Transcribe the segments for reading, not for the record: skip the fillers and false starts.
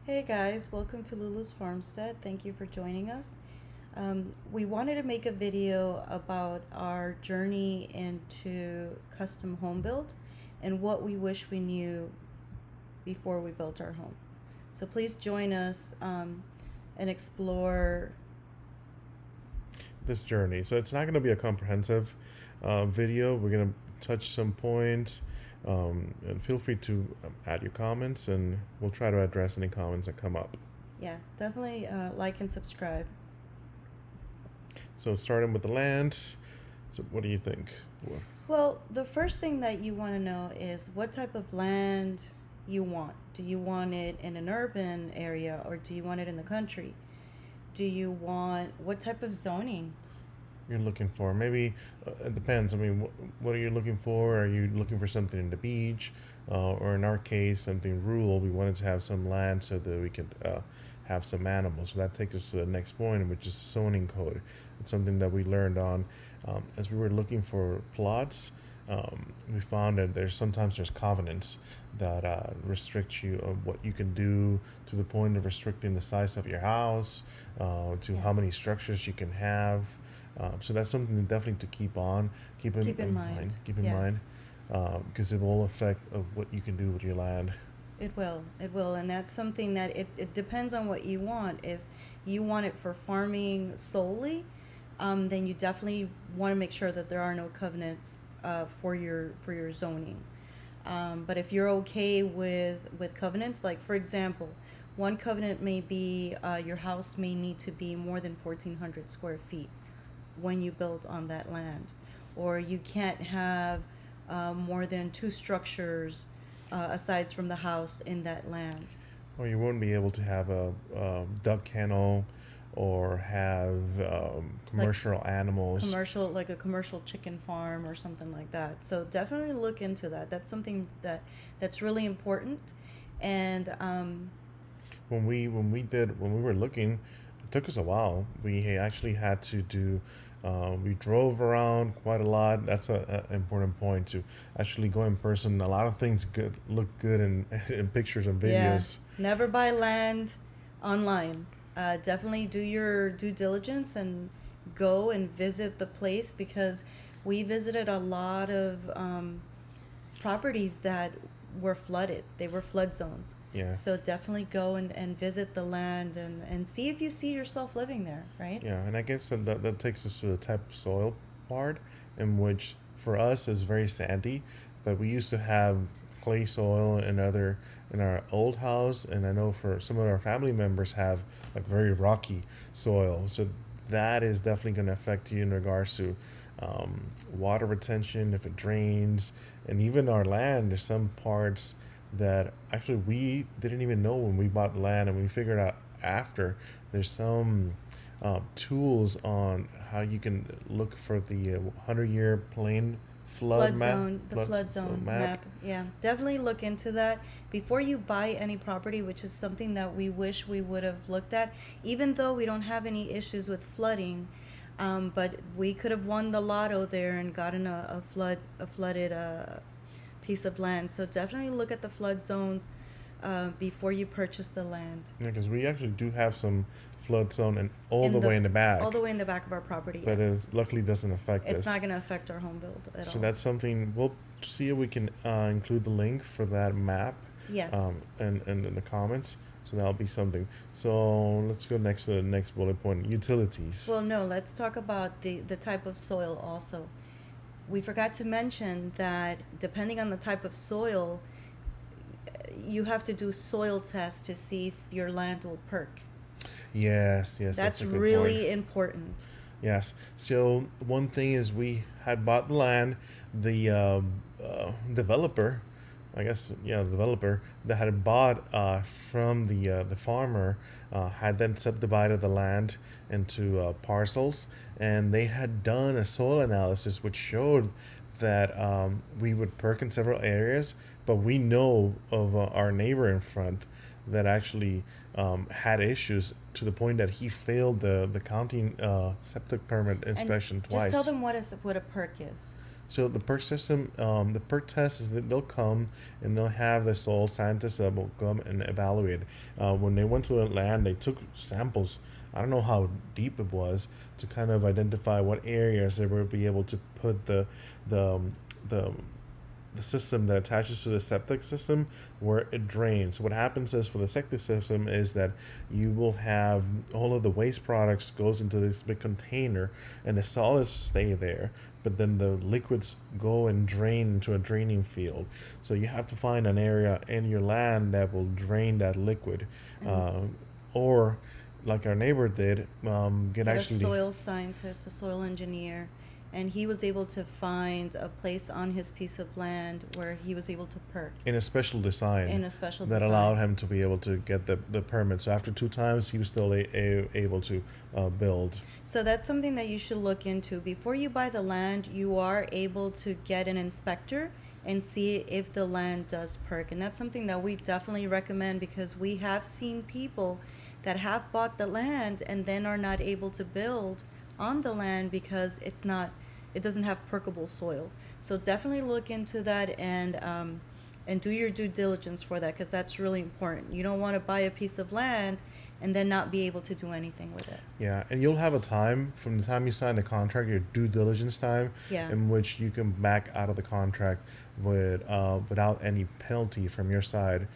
Hey guys, welcome to Lulu's Farmstead. Thank you for joining us. We wanted to make a video about our journey into custom home build and what we wish we knew before we built our home. So please join us and explore. This journey. So it's not going to be a comprehensive video. We're going to touch some points. And feel free to add your comments, and we'll try to address any comments that come up. Yeah, definitely like and subscribe. So starting with the land. So what do you think? Well, the first thing that you want to know is what type of land you want. Do you want it in an urban area or do you want it in the country? Do you want what type of zoning? You're looking for? Maybe it depends. I mean, what are you looking for? Are you looking for something in the beach, or in our case, something rural? We wanted to have some land so that we could have some animals. So that takes us to the next point, which is zoning code. It's something that we learned on as we were looking for plots. We found that there's covenants that restrict you on what you can do, to the point of restricting the size of your house, to how many Yes. structures you can have. So that's something definitely to keep Keep in mind. keep in mind, Yes. because it will affect what you can do with your land. It will. It will. And that's something that it depends on what you want. If you want it for farming solely, then you definitely want to make sure that there are no covenants for your zoning. But if you're okay with covenants, like for example, one covenant may be your house may need to be more than 1,400 square feet when you build on that land, or you can't have more than two structures aside from the house in that land. Or you won't be able to have a duck kennel, or have Like commercial animals. commercial, like a commercial chicken farm or something like that. So definitely look into that. That's something that's really important. And When we were looking, it took us a while. We actually had to do. We drove around quite a lot. That's a important point, to actually go in person. A lot of things look good in in pictures and yeah, videos. never buy land online. Definitely do your due diligence and go and visit the place, because we visited a lot of properties that were flooded. They were flood zones. Yeah. So definitely go and visit the land and see if you see yourself living there, right? Yeah, and I guess that takes us to the type of soil part, in which for us is very sandy, but we used to have clay soil in our old house, and I know for some of our family members have like very rocky soil. So that is definitely going to affect you in regards to water retention, if it drains, and even our land. There's some parts that actually we didn't even know when we bought the land, and we figured out after. There's some tools on how you can look for the 100-year plain flood Flood map, zone, the flood zone map. map. Yeah, definitely look into that before you buy any property, which is something that we wish we would have looked at, even though we don't have any issues with flooding. But we could have won the lotto there and gotten a flooded piece of land. So definitely look at the flood zones before you purchase the land. Yeah, because we actually do have some flood zone and all the In way the in the back, All the way in the back of our property, but it yes. luckily doesn't affect It's us. not going to affect our home build at So all. that's something we'll see if we can include the link for that map, Yes. and in the comments. So that'll be something. So let's go next to the next bullet point: utilities. Well, no, let's talk about the type of soil also. We forgot to mention that depending on the type of soil, you have to do soil tests to see if your land will perk. Yes, yes, that's That's a good point. really important. Yes. So one thing is, we had bought the land. The developer, I guess, yeah, the developer that had bought from the farmer, had then subdivided the land into parcels, and they had done a soil analysis which showed that we would perk in several areas, but we know of our neighbor in front that actually had issues, to the point that he failed the county septic permit And inspection just tell twice. them what a perk is. So the perk test is that they'll come and they'll have the soil scientists that will come and evaluate. When they went to a land, they took samples. I don't know how deep it was to kind of identify what areas they would be able to put the the the system that attaches to the septic system where it drains. So what happens is for the septic system is that you will have all of the waste products goes into this big container and the solids stay there, but then the liquids go and drain into a draining field. So you have to find an area in your land that will drain that liquid, And uh, or like our neighbor did, get get a actually soil scientist, a soil engineer, and he was able to find a place on his piece of land where he was able to perk in a special design in a special that allowed design. him to be able to get the permit. So after two times, he was still able to build. So that's something that you should look into. Before you buy the land, you are able to get an inspector and see if the land does perk. And that's something that we definitely recommend because we have seen people that have bought the land and then are not able to build on the land because it doesn't have perkable soil. So definitely look into that and do your due diligence for that because that's really important. You don't want to buy a piece of land and then not be able to do anything with it. Yeah, and you'll have a time from the time you sign the contract, your due diligence time, Yeah. in which you can back out of the contract without any penalty from your side,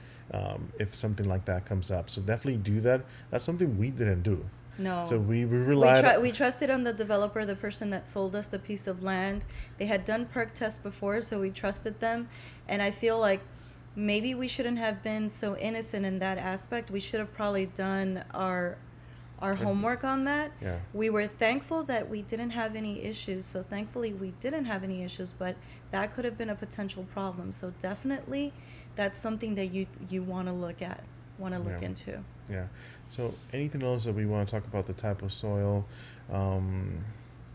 if something like that comes up. So definitely do that. That's something we didn't do. No. So we relied. We trusted on the developer, the person that sold us the piece of land. They had done perk tests before, so we trusted them. And I feel like maybe we shouldn't have been so innocent in that aspect. We should have probably done our homework on that. Yeah. We were thankful that we didn't have any issues. So thankfully we didn't have any issues, but that could have been a potential problem. So definitely that's something that you want to look at, want to look Yeah. into. Yeah. So anything else that we want to talk about the type of soil? Um,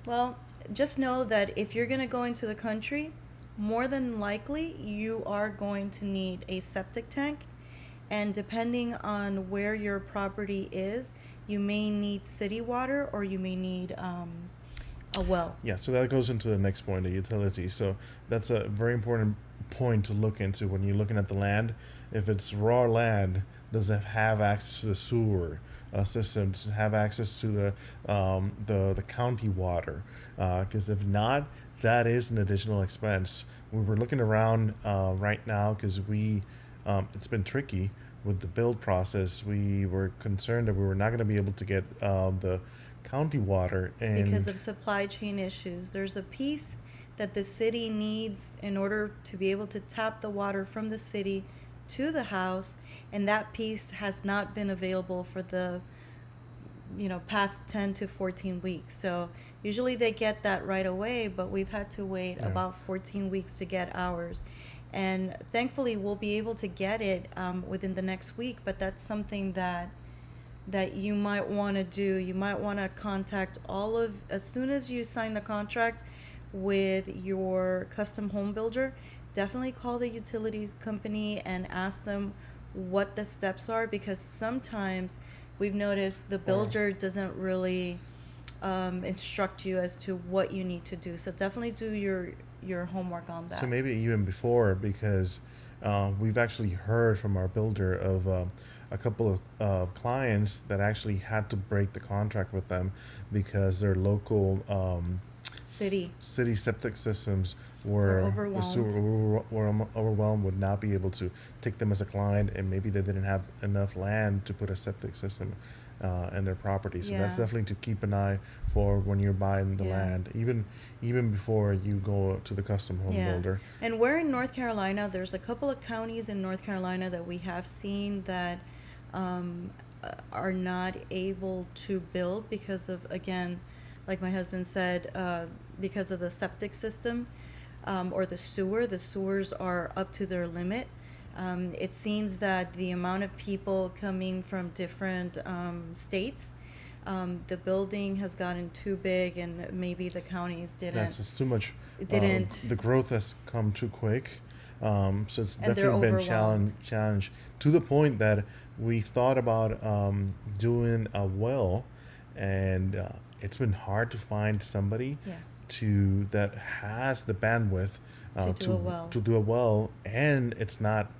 Well, just know that if you're going to go into the country, more than likely you are going to need a septic tank. And depending on where your property is, you may need city water or you may need a well. Yeah, so that goes into the next point, the utilities. So that's a very important point to look into when you're looking at the land. If it's raw land, does it have access to the sewer system? Does it have access to the county water? Because if not, that is an additional expense. We were looking around right now because it's been tricky with the build process. We were concerned that we were not going to be able to get the county water and Because of supply chain issues. There's a piece that the city needs in order to be able to tap the water from the city to the house, and that piece has not been available for the past 10 to 14 weeks. So usually they get that right away, but we've had to wait Yeah. about 14 weeks to get ours. And thankfully we'll be able to get it within the next week, but that's something that you might want to do. You might want to contact as soon as you sign the contract with your custom home builder, definitely call the utility company and ask them what the steps are, because sometimes we've noticed the builder doesn't really instruct you as to what you need to do. So definitely do your homework on that. so maybe even before, because we've actually heard from our builder of a couple of clients that actually had to break the contract with them because their local city septic systems Were were overwhelmed. were overwhelmed, would not be able to take them as a client, and maybe they didn't have enough land to put a septic system in their property. So that's Yeah. definitely to keep an eye for when you're buying the Yeah. land, even before you go to the custom home Yeah. builder. And we're in North Carolina. There's a couple of counties in North Carolina that we have seen that are not able to build because of, again, like my husband said, because of the septic system or the sewer. The sewers are up to their limit. It seems that the amount of people coming from different states, the building has gotten too big, and maybe the counties That's just too much. didn't. The growth has come too quick, so it's And they're definitely been overwhelmed. challenge to the point that we thought about doing a well, and it's been hard to find somebody Yes. to that has the bandwidth To do it well. to do it well, and it's not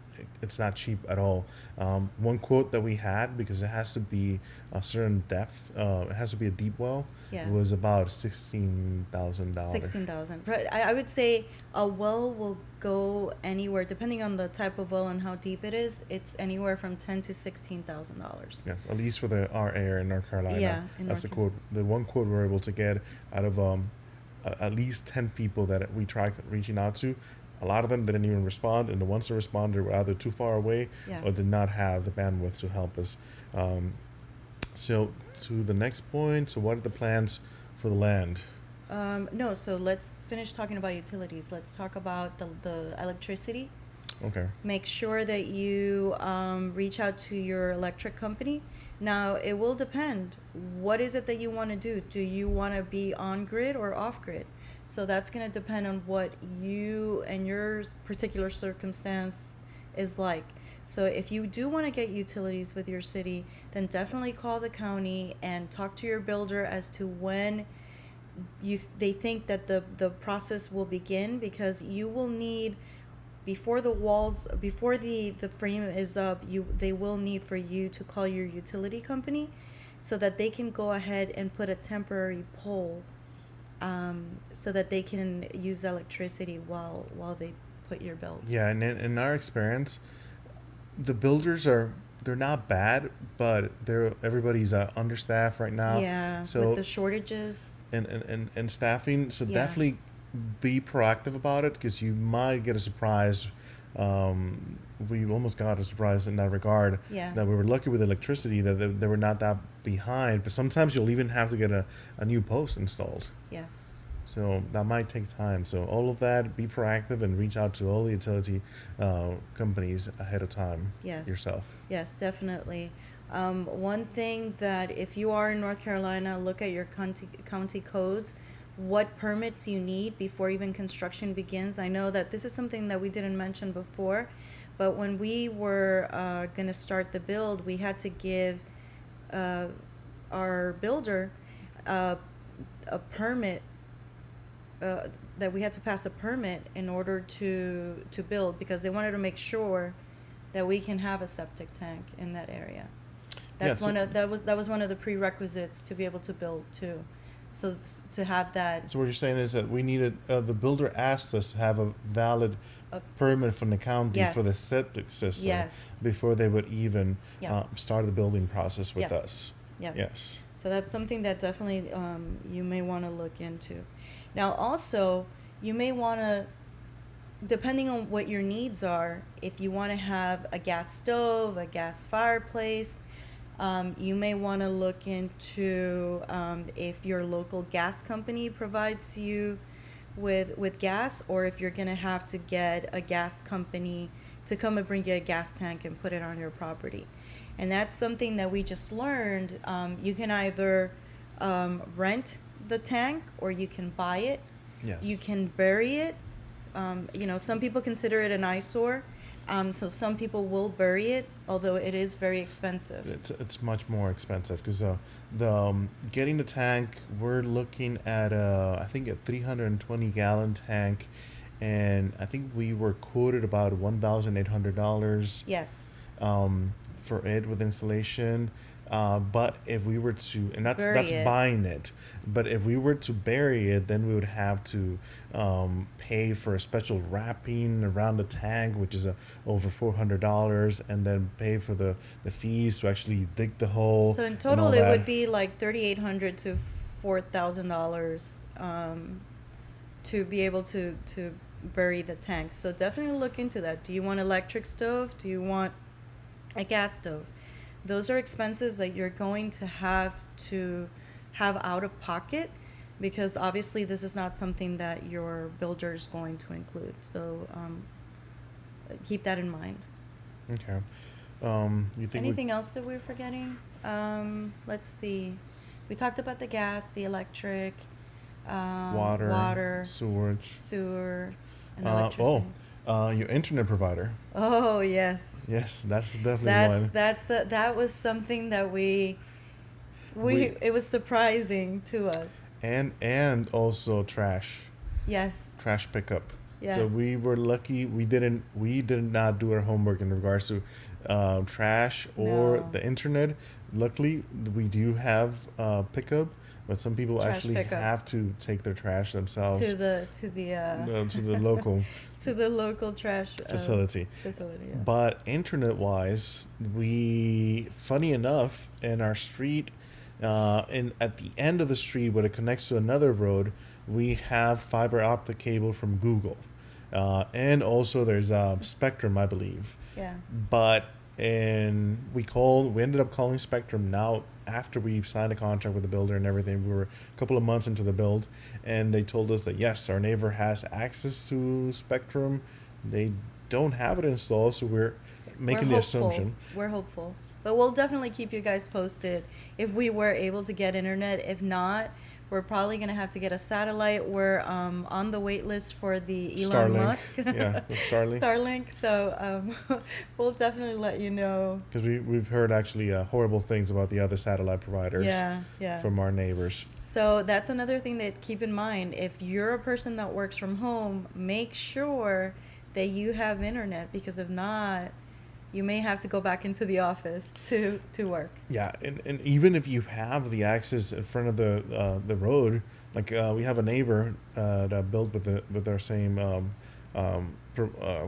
cheap at all. One quote that we had, because it has to be a certain depth, it has to be a deep well. Yeah. It was about $16,000. 16,000. Right. I would say a well will go anywhere, depending on the type of well and how deep it is. It's anywhere from $10,000 to $16,000. Yes, at least for our area in North Carolina. Yeah, in That's North the quote. The one quote we were able to get out of at least 10 people that we tried reaching out to. A lot of them didn't even respond, and the ones that responded were either too far away Yeah. or did not have the bandwidth to help us. So to the next point. So what are the plans for the land? No, so let's finish talking about utilities. Let's talk about the electricity. Okay. Make sure that you reach out to your electric company. Now, it will depend. What is it that you want to do? Do you want to be on grid or off grid? So that's going to depend on what you and your particular circumstance is like. So if you do want to get utilities with your city, then definitely call the county and talk to your builder as to when they think that the process will begin, because you will need, before the frame is up, they will need for you to call your utility company so that they can go ahead and put a temporary pole, so that they can use electricity while they put your build. Yeah, and in our experience, the builders they're not bad, but everybody's understaffed right now. Yeah, So with the shortages. and staffing. So Yeah. definitely be proactive about it, because you might get a surprise. We almost got a surprise in that regard. Yeah. That we were lucky with electricity that they were not that behind. But sometimes you'll even have to get a new post installed. Yes. So that might take time. So all of that, be proactive and reach out to all the utility companies ahead of time. Yes. Yourself. Yes, definitely. One thing that if you are in North Carolina, look at your county codes, what permits you need before even construction begins. I know that this is something that we didn't mention before, but when we were going to start the build, we had to give our builder a permit, that we had to pass a permit in order to build, because they wanted to make sure that we can have a septic tank in that area. That's Yeah, that was one of the prerequisites to be able to build too. So to have that, So what you're saying is that we needed the builder asked us to have a valid Uh, permit from the county yes. for the septic system Yes. before they would even Yeah. start the building process with Yeah. us. yeah. Yes. So that's something that definitely you may want to look into. Now, also, you may want to, depending on what your needs are, if you want to have a gas stove, a gas fireplace, you may want to look into if your local gas company provides you with gas, or if you're going to have to get a gas company to come and bring you a gas tank and put it on your property. And that's something that we just learned. You can either rent the tank, or you can buy it. Yes. You can bury it. Some people consider it an eyesore. So some people will bury it, although it is very expensive. It's much more expensive, because getting the tank, we're looking at I think a 320 gallon tank, and I think we were quoted about $1,800 Yes. for it with installation. But if we were to, and that's Bury it. buying it, but if we were to bury it, then we would have to pay for a special wrapping around the tank, which is over $400, and then pay for the fees to actually dig the hole. So in and total, all it that. would be like $3,800 to $4,000 to be able to bury the tanks. So definitely look into that. Do you want electric stove? Do you want a gas stove? Those are expenses that you're going to have out of pocket, because obviously this is not something that your builder is going to include. So keep that in mind. Okay. You think Anything else that we're forgetting? Let's see. We talked about the gas, the electric, water, sewage, sewer, and oh, electricity. your internet provider. Oh yes. Yes, that's definitely one. That was something that we we It was surprising to us. and also Yes. trash pickup. Yeah. So we were lucky. We did not do our homework in regards to trash or No. the internet. Luckily, we do have pickup, but some people Trash actually pickup. have to take their trash themselves to the local to the local trash facility. facility. Yeah. But internet wise, we funny enough in our street, in at the end of the street where it connects to another road, we have fiber optic cable from Google, and also there's Spectrum, I believe. Yeah. But we ended up calling Spectrum now after we signed a contract with the builder and everything. We were a couple of months into the build, and they told us that yes, our neighbor has access to Spectrum. They don't have it installed, so we're making the assumption. We're hopeful. But we'll definitely keep you guys posted if we were able to get internet. If not, we're probably going to have to get a satellite. We're on the wait list for the Elon Starlink. Musk. Yeah, the Starlink. Starlink. So we'll definitely let you know. Because we've heard actually horrible things about the other satellite providers Yeah. from our neighbors. So that's another thing that keep in mind. If you're a person that works from home, make sure that you have internet, because if not, you may have to go back into the office to work. Yeah, and even if you have the access in front of the road, like we have a neighbor that built with our same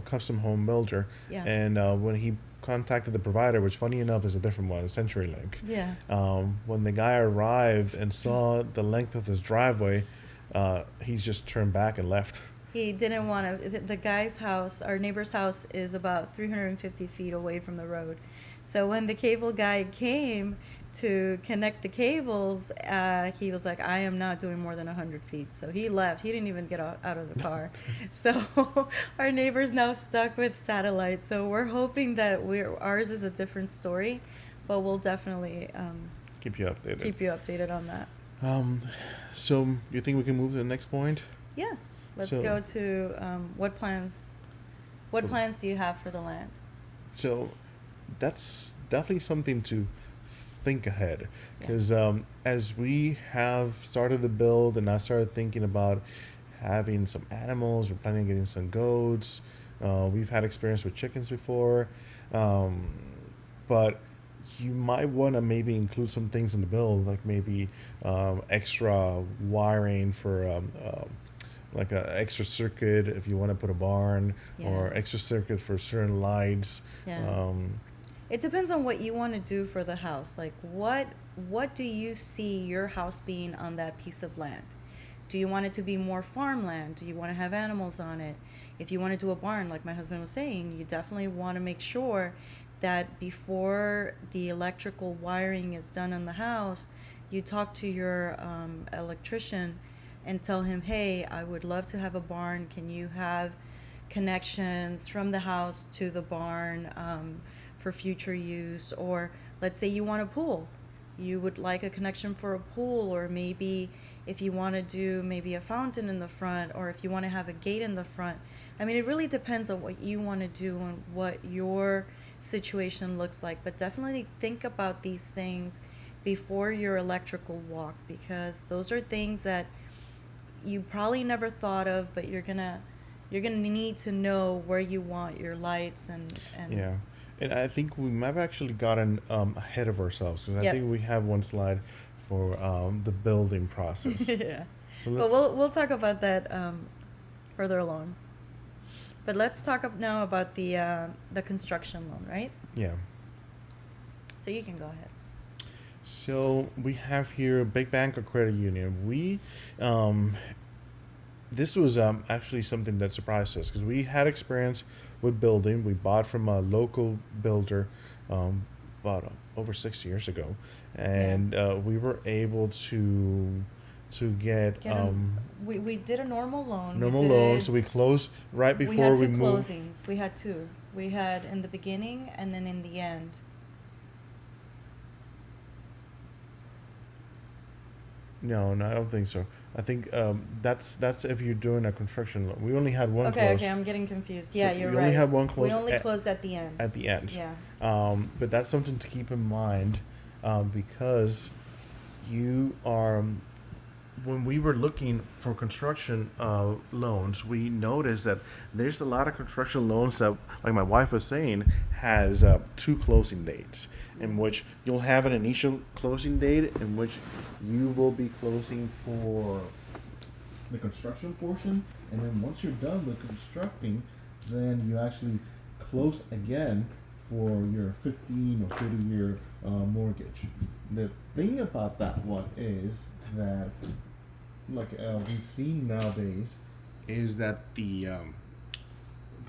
custom home builder, Yeah. and when he contacted the provider, which funny enough is a different one, CenturyLink. Yeah. When the guy arrived and saw the length of his driveway, he's just turned back and left. He didn't want to. The guy's house, our neighbor's house, is about 350 feet away from the road. So when the cable guy came to connect the cables, he was like, I am not doing more than 100 feet. So he left. He didn't even get out of the car. So our neighbor's now stuck with satellite. So we're hoping that ours is a different story, but we'll definitely Keep you updated. keep you updated on that. So you think we can move to the next point? Yeah. Let's So- go to what plans. What For- plans do you have for the land? So that's definitely something to think ahead, Yeah. because as we have started the build and I started thinking about having some animals, we're planning on getting some goats. We've had experience with chickens before, but you might want to maybe include some things in the build, like maybe extra wiring for like a extra circuit if you want to put a barn, Yeah. or extra circuit for certain lights. Yeah. It depends on what you want to do for the house. Like what do you see your house being on that piece of land? Do you want it to be more farmland? Do you want to have animals on it? If you want to do a barn, like my husband was saying, you definitely want to make sure that before the electrical wiring is done on the house, you talk to your electrician and tell him, hey, I would love to have a barn. Can you have connections from the house to the barn for future use? Or let's say you want a pool. You would like a connection for a pool, or maybe if you want to do maybe a fountain in the front, or if you want to have a gate in the front. I mean, it really depends on what you want to do and what your situation looks like. But definitely think about these things before your electrical walk, because those are things that you probably never thought of, but you're gonna need to know where you want your lights and Yeah, and I think we might have actually gotten ahead of ourselves, because I Yep. think we have one slide for the building process. yeah. So But we'll talk about that further along. But let's talk now about the construction loan, right? yeah. So you can go ahead. So we have here Big Bank or Credit Union. We this was actually something that surprised us, because we had experience with building. We bought from a local builder about over 6 years ago, and we were able to get We did a normal loan. normal loan. So we closed right we before had we two moved. closings. We had two. We had in the beginning and then in the end. No, I don't think so. I think that's if you're doing a construction loan. We only had one Okay, close okay, I'm getting confused. Yeah, So you're we right. only had one We close only at- closed at the end. at the end. Yeah. But that's something to keep in mind, because you are when we were looking for construction loans, we noticed that there's a lot of construction loans that, like my wife was saying, has two closing dates, in which you'll have an initial closing date in which you will be closing for the construction portion, and then once you're done with constructing, then you actually close again for your 15 or 30 year mortgage. The thing about that one is that, like we've seen nowadays, is that the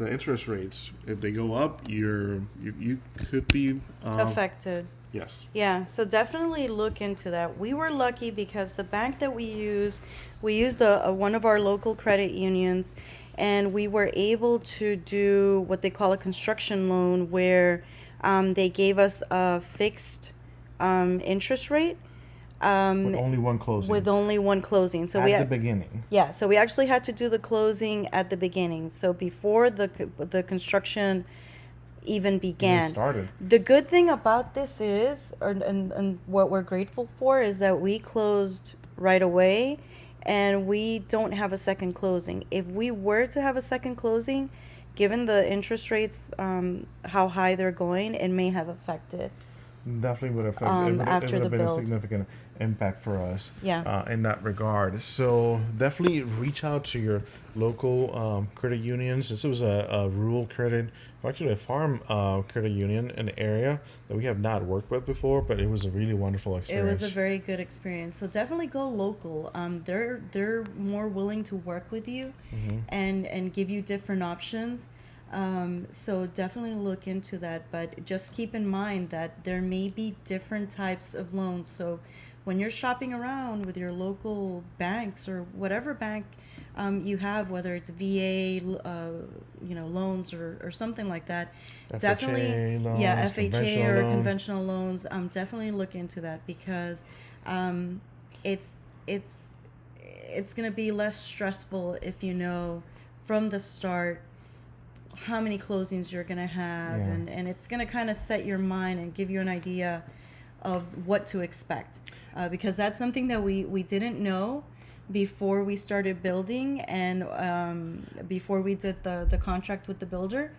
interest rates, if they go up, you could be Affected. yes. Yeah, so definitely look into that. We were lucky because the bank that we used a one of our local credit unions, and we were able to do what they call a construction loan, where they gave us a fixed interest rate With only one closing. with only one closing. So at we the had, beginning. yeah, so we actually had to do the closing at the beginning. So before the construction even It began. started. The good thing about this is, and what we're grateful for, is that we closed right away and we don't have a second closing. If we were to have a second closing, given the interest rates, how high they're going, it may have affected. Definitely would affect. It After would the have been a build. significant impact for us. Yeah. In that regard. So definitely reach out to your local credit unions. This was a rural credit, actually a farm credit union in the area that we have not worked with before, but it was a really wonderful It experience. was a very good experience. So definitely go local. They're more willing to work with you, and give you different options. So definitely look into that. But just keep in mind that there may be different types of loans. So when you're shopping around with your local banks or whatever bank you have, whether it's VA, loans or something like that, definitely, FHA yeah, loans, FHA conventional or loan. conventional loans. Definitely look into that because it's it's gonna be less stressful if you know from the start how many closings you're gonna have, Yeah. and it's gonna kind of set your mind and give you an idea of what to expect, because that's something that we didn't know before we started building, and before we did the contract with the builder,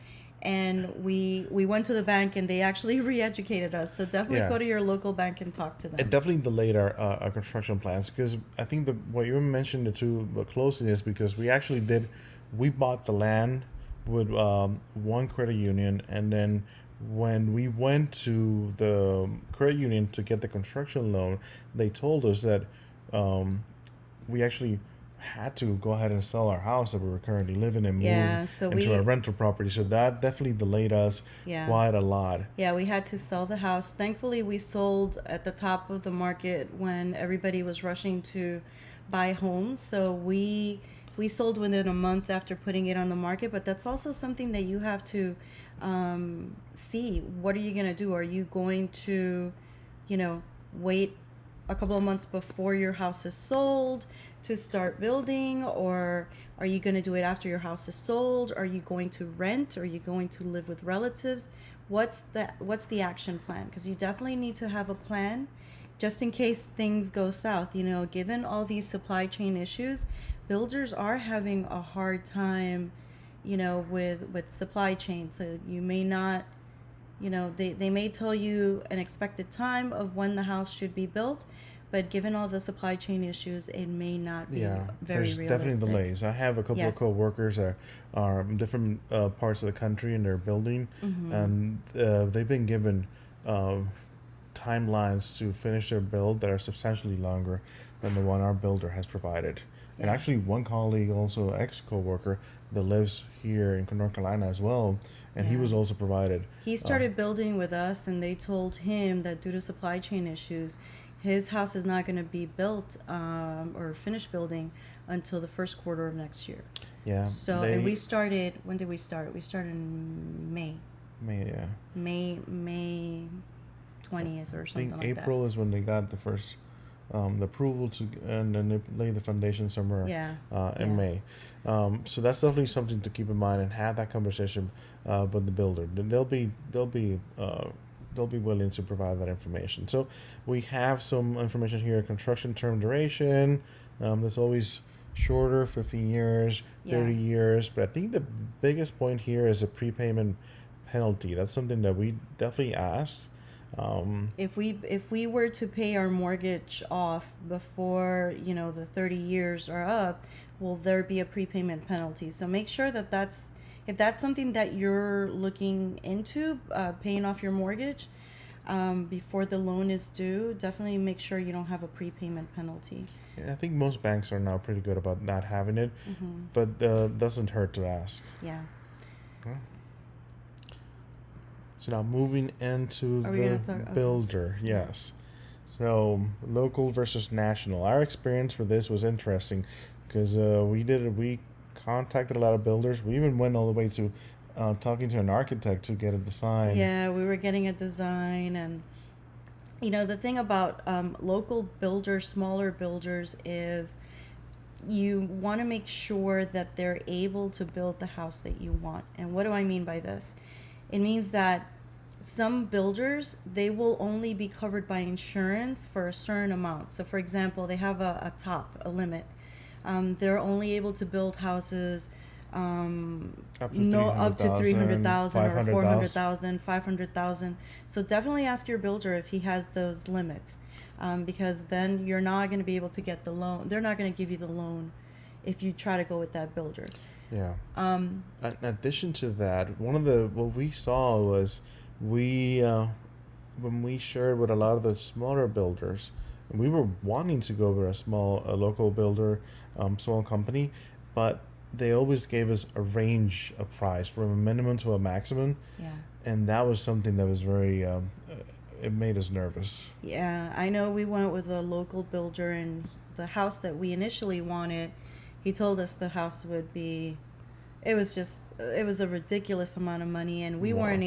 and we went to the bank and they actually re-educated us. So definitely Yeah. go to your local bank and talk to them. It definitely delayed our construction plans because I think what you mentioned the two closely is because we bought the land with one credit union, and then when we went to the credit union to get the construction loan, they told us that we actually had to go ahead and sell our house that we were currently living in, Yeah, move so into we- a rental property. So that definitely delayed us Yeah. quite a lot. Yeah, we had to sell the house. Thankfully, we sold at the top of the market when everybody was rushing to buy homes. So we sold within a month after putting it on the market. But that's also something that you have to see. What are you gonna do? Are you going to, wait a couple of months before your house is sold to start building, or are you going to do it after your house is sold? Are you going to rent? Are you going to live with relatives? What's the action plan? Because you definitely need to have a plan just in case things go south. Given all these supply chain issues, builders are having a hard time, with supply chain. So you may not, they may tell you an expected time of when the house should be built, but given all the supply chain issues, it may not be Yeah, very there's realistic. definitely delays. I have a couple of Yes. co-workers that are in different parts of the country and they're building, Mm-hmm. and they've been given timelines to finish their build that are substantially longer than the one our builder has provided. And Yeah. actually, one colleague, also ex co-worker, that lives here in North Carolina as well, and he Yeah. was also provided. He started building with us, and they told him that due to supply chain issues, his house is not going to be built or finished building until the first quarter of next year. Yeah. So, they, and we started. When did we start? We started in May, yeah. May 20th or I something think like April is when they got the first the approval to, and then they laid the foundation somewhere Yeah. in Yeah. May. So that's definitely something to keep in mind and have that conversation with the builder. They'll be they'll be willing to provide that information. So we have some information here: construction term duration. That's always shorter, 15 years, 30 Yeah. years. But I think the biggest point here is a prepayment penalty. That's something that we definitely asked. If we were to pay our mortgage off before, the 30 years are up, will there be a prepayment penalty? So make sure that if that's something that you're looking into, paying off your mortgage before the loan is due, definitely make sure you don't have a prepayment penalty. And I think most banks are now pretty good about not having it, but doesn't hurt to ask. Yeah. Okay. So now moving into Are we the gonna talk? Okay. builder, yes. So local versus national. Our experience with this was interesting because we contacted a lot of builders. We even went all the way to talking to an architect to get a design. Yeah, we were getting a design, and the thing about local builders, smaller builders, is you want to make sure that they're able to build the house that you want. And what do I mean by this? It means that some builders, they will only be covered by insurance for a certain amount. So for example, they have a limit. They're only able to build houses up to 300,000 or 400,000, 500,000. So definitely ask your builder if he has those limits, because then you're not going to be able to get the loan. They're not going to give you the loan if you try to go with that builder. Yeah. In addition to that, what we saw was when we shared with a lot of the smaller builders, and we were wanting to go with a local builder, small company, but they always gave us a range of price from a minimum to a maximum. Yeah. And that was something that was very, it made us nervous. Yeah, I know we went with a local builder, and the house that we initially wanted, he told us the house would be, it was a ridiculous amount of money, and we Wow.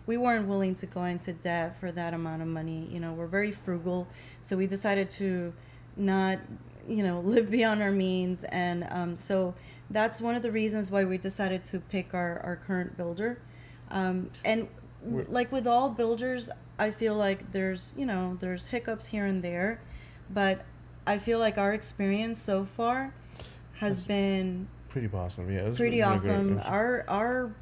we weren't willing to go into debt for that amount of money. We're very frugal, so we decided to not, live beyond our means, and so that's one of the reasons why we decided to pick our current builder. And like with all builders, I feel like there's hiccups here and there, but I feel like our experience so far has been Pretty awesome, yeah. It was pretty really great. awesome. Our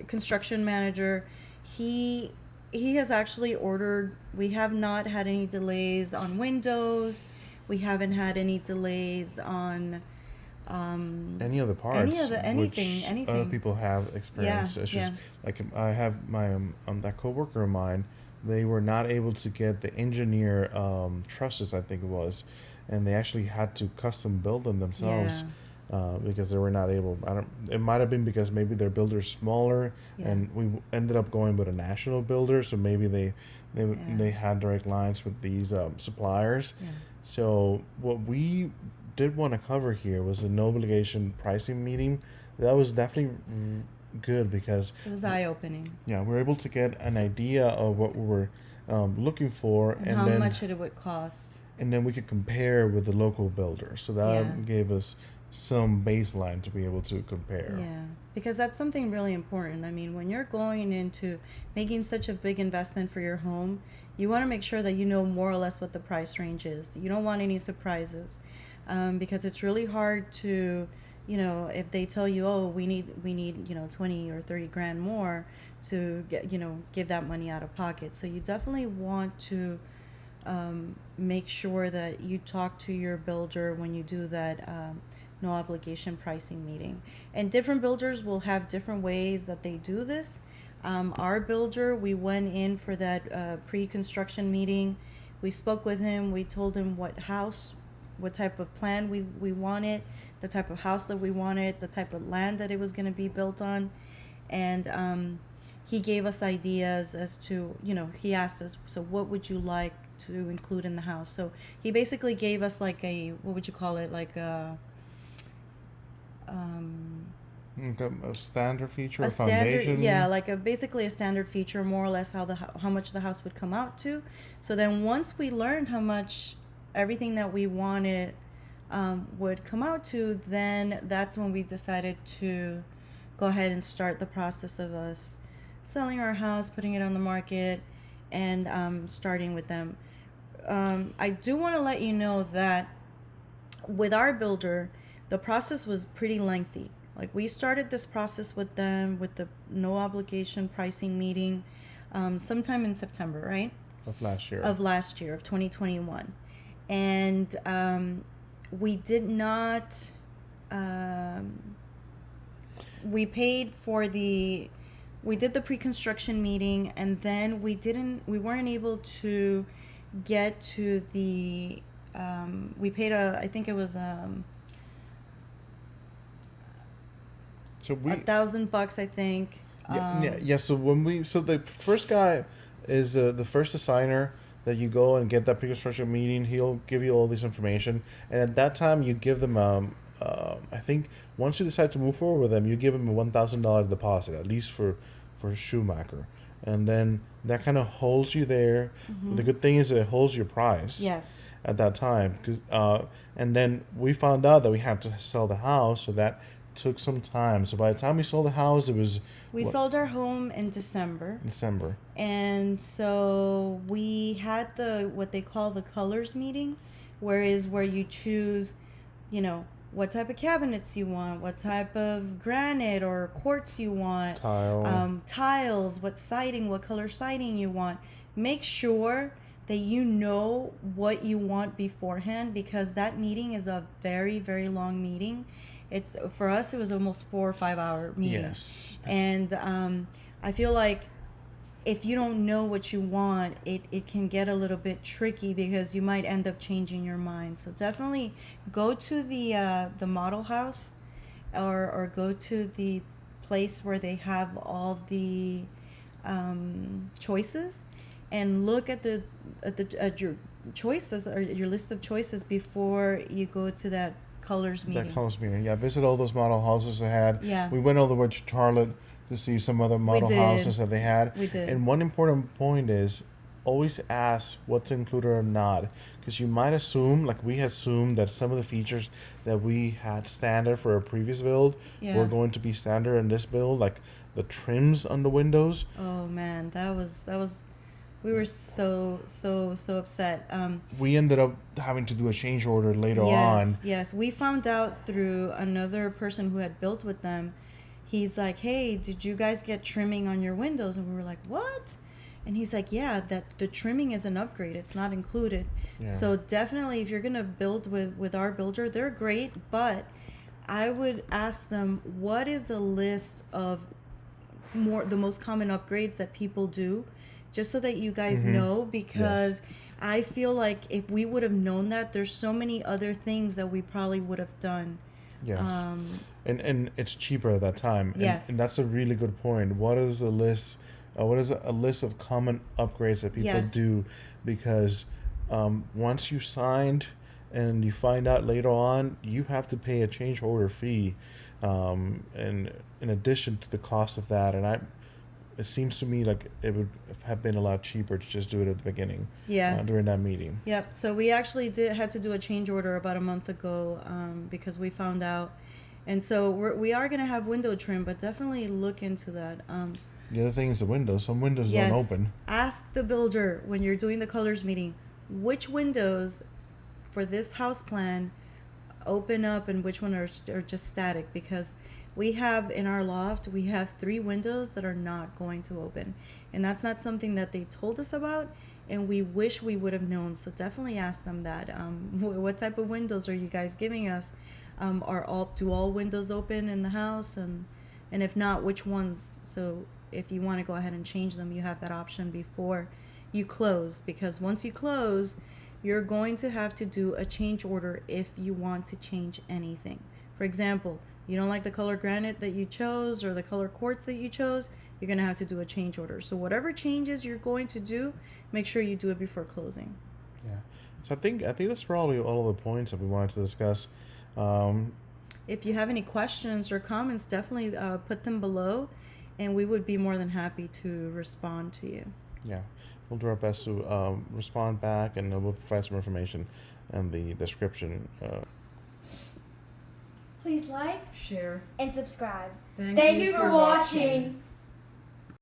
construction manager, he has actually ordered. We have not had any delays on windows. We haven't had any delays on Any of the parts, anything, which anything. other people have experienced. Yeah, It's just yeah. like I have my that coworker of mine. They were not able to get the engineer trusses, I think it was, and they actually had to custom build them themselves. Yeah. Because they were not able. I don't. It might have been because maybe their builder's smaller, Yeah. and we ended up going with a national builder. So maybe they Yeah. had direct lines with these suppliers. Yeah. So what we did want to cover here was the no obligation pricing meeting. That was definitely good because It was eye opening. yeah, we were able to get an idea of what we were looking for, And how much it would cost. and then we could compare with the local builder. So that Yeah. gave us some baseline to be able to compare. Yeah, because that's something really important. I mean, when you're going into making such a big investment for your home, you want to make sure that you know more or less what the price range is. You don't want any surprises, because it's really hard to, if they tell you, oh, we need 20 or 30 grand more to get, give that money out of pocket. So you definitely want to make sure that you talk to your builder when you do that no obligation pricing meeting. And different builders will have different ways that they do this. Our builder, we went in for that pre-construction meeting. We spoke with him. We told him what type of plan we wanted, the type of house that we wanted, the type of land that it was going to be built on. And he gave us ideas as to, he asked us, so what would you like to include in the house? So he basically gave us like what would you call it? Like a standard feature, a a foundation. yeah, like basically a standard feature, more or less how much the house would come out to. So then once we learned how much everything that we wanted would come out to, then that's when we decided to go ahead and start the process of us selling our house, putting it on the market, and starting with them. I do want to let you know that with our builder, the process was pretty lengthy. Like, we started this process with them with the no obligation pricing meeting sometime in September, right? Of last year. Of last year, of 2021. And we did not, we paid for we did the pre-construction meeting, and then we weren't able to get to the, we paid I think it was so we $1,000, I think. yeah. So the first guy is the first assigner that you go and get that pre-construction meeting. He'll give you all this information, and at that time you give them I think once you decide to move forward with them, you give them a $1,000 deposit, at least for Schumacher, and then that kind of holds you there. The good thing is it holds your price. Yes. At that time, and then we found out that we had to sell the house, so that took some time. So by the time we sold the house, it was sold our home in December. And so we had what they call the colors meeting, where you choose, what type of cabinets you want, what type of granite or quartz you want, tiles, what siding, what color siding you want. Make sure that you know what you want beforehand, because that meeting is a very, very long meeting. It's, for us, it was almost 4 or 5 hour meeting. Yes. And I feel like if you don't know what you want, it can get a little bit tricky, because you might end up changing your mind. So definitely go to the model house, or go to the place where they have all the choices, and look at your choices, or your list of choices, before you go to that colors meeting. Yeah. Visit all those model houses they had. Yeah. We went all the way to Charlotte to see some other model houses that they had. We did. And one important point is always ask what's included or not, because you might assume, like we assumed, that some of the features that we had standard for a previous build were going to be standard in this build, like the trims on the windows. Oh man, that was we were so upset. We ended up having to do a change order later on. Yes, we found out through another person who had built with them. He's like, "Hey, did you guys get trimming on your windows?" And we were like, "What?" And he's like, "Yeah, that the trimming is an upgrade. It's not included." Yeah. So definitely, if you're gonna build with our builder, they're great, but I would ask them, what is the list of the most common upgrades that people do, just so that you guys know, because I feel like if we would have known that, there's so many other things that we probably would have done. Yes. And it's cheaper at that time. Yes. And that's a really good point. What is the list? What is a list of common upgrades that people do? Because once you signed and you find out later on, you have to pay a change order fee, and in addition to the cost of that. And it seems to me like it would have been a lot cheaper to just do it at the beginning. During that meeting. Yep. So we actually had to do a change order about a month ago, because we found out, and so we are gonna have window trim, but definitely look into that. The other thing is the windows. Some windows don't open. Ask the builder when you're doing the colors meeting, which windows for this house plan open up and which one are just static, because we have in our loft, we have 3 windows that are not going to open, and that's not something that they told us about, and we wish we would have known. So definitely ask them that. What type of windows are you guys giving us? Do all windows open in the house, and if not, which ones? So if you want to go ahead and change them, you have that option before you close, because once you close, you're going to have to do a change order if you want to change anything. For example, you don't like the color granite that you chose or the color quartz that you chose, you're going to have to do a change order. So whatever changes you're going to do, make sure you do it before closing. Yeah. So I think that's probably all of the points that we wanted to discuss. If you have any questions or comments, definitely put them below, and we would be more than happy to respond to you. Yeah. We'll do our best to respond back, and we'll provide some information in the description. Please like, share, and subscribe. Thank Thanks for watching.